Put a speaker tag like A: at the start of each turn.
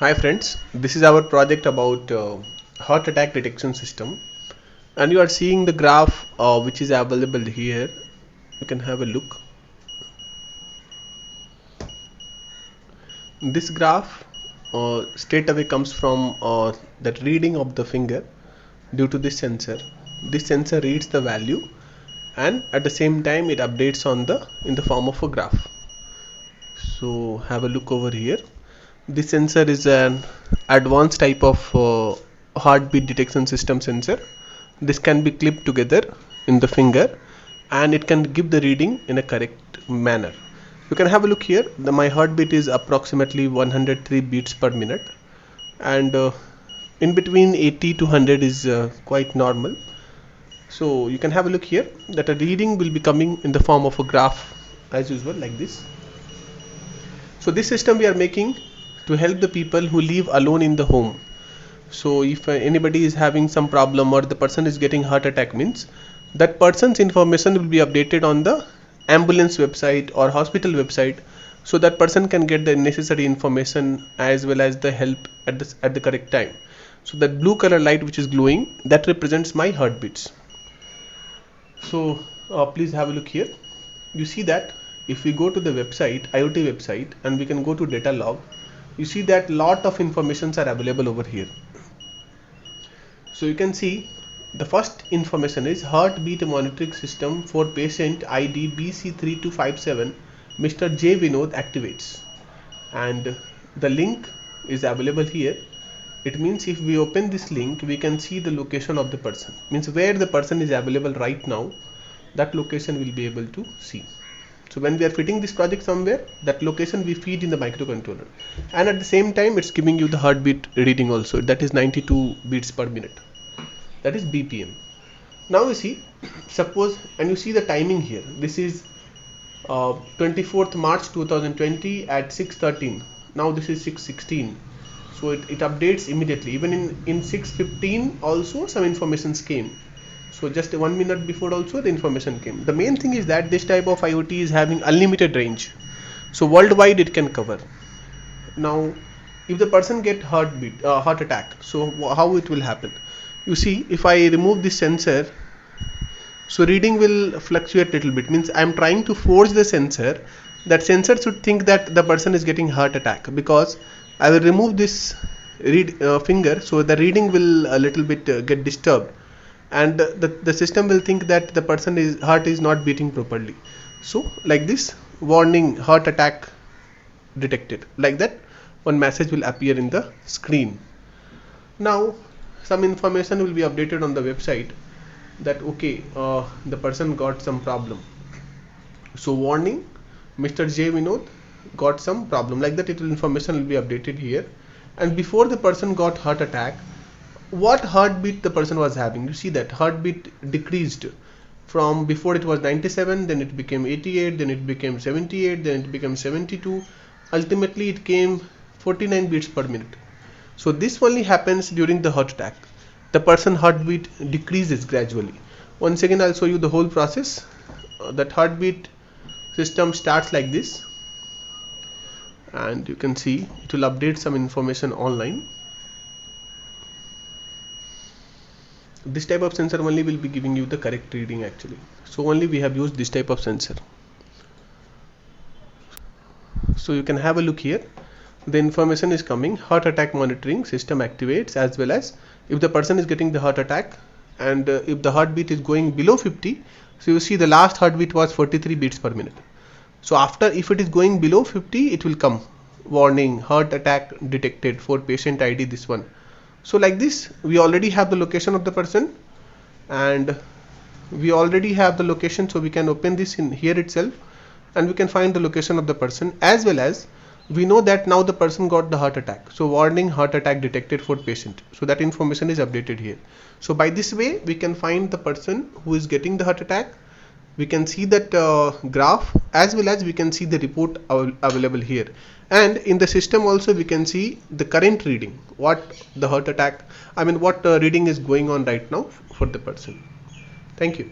A: Hi friends, this is our project about heart attack detection system, and you are seeing the graph which is available here. You can have a look. This graph straight away comes from that reading of the finger due to this sensor. This sensor reads the value and at the same time it updates on the in the form of a graph. So have a look over here. This sensor is an advanced type of heartbeat detection system sensor. This can be clipped together in the finger and it can give the reading in a correct manner. You can have a look here. My heartbeat is approximately 103 beats per minute, and in between 80 to 100 is quite normal. So you can have a look here that a reading will be coming in the form of a graph as usual like this. So this system we are making to help the people who live alone in the home. So if anybody is having some problem or the person is getting heart attack, means that person's information will be updated on the ambulance website or hospital website, so that person can get the necessary information as well as the help at the correct time. So that blue color light which is glowing, that represents my heartbeats. So please have a look here. You see that if we go to the website, IoT website, and we can go to data log, you see that lot of informations are available over here. So you can see the first information is heartbeat monitoring system for patient ID BC3257 Mr. J Vinod activates, and the link is available here. It means if we open this link, we can see the location of the person, means where the person is available right now, that location will be able to see. So when we are fitting this project somewhere, that location we feed in the microcontroller, and at the same time it's giving you the heartbeat reading also, that is 92 beats per minute, that is BPM. Now you see, suppose, and you see the timing here, this is 24th March 2020 at 6:13. now this is 6:16, so it updates immediately. Even in 6:15 also some informations came. So just 1 minute before also the information came. The main thing is that this type of IoT is having unlimited range, so worldwide it can cover. Now if the person get heart attack, so how it will happen? You see, if I remove this sensor, so reading will fluctuate little bit, means I am trying to force the sensor, that sensor should think that the person is getting heart attack, because I will remove this finger, so the reading will a little bit get disturbed, and the system will think that the person heart is not beating properly. So like this, warning heart attack detected, like that one message will appear in the screen. Now some information will be updated on the website that okay, the person got some problem, so warning, Mr. J Vinod got some problem, like that information will be updated here. And before the person got heart attack, what heartbeat the person was having, you see that heartbeat decreased from, before it was 97, then it became 88, then it became 78, then it became 72, ultimately it came 49 beats per minute. So this only happens during the heart attack. The person heartbeat decreases gradually. Once again I'll show you the whole process. That heartbeat system starts like this, and you can see it will update some information online. This type of sensor only will be giving you the correct reading actually, so only we have used this type of sensor. So you can have a look here, the information is coming, heart attack monitoring system activates, as well as if the person is getting the heart attack, and if the heartbeat is going below 50, so you see the last heartbeat was 43 beats per minute. So after, if it is going below 50, it will come warning heart attack detected for patient ID this one. So like this, we already have the location of the person, and we already have the location, so we can open this in here itself and we can find the location of the person, as well as we know that now the person got the heart attack, so warning heart attack detected for patient, so that information is updated here. So by this way we can find the person who is getting the heart attack, we can see that graph, as well as we can see the report available here, and in the system also we can see the current reading, what the heart attack, what reading is going on right now for the person. Thank you.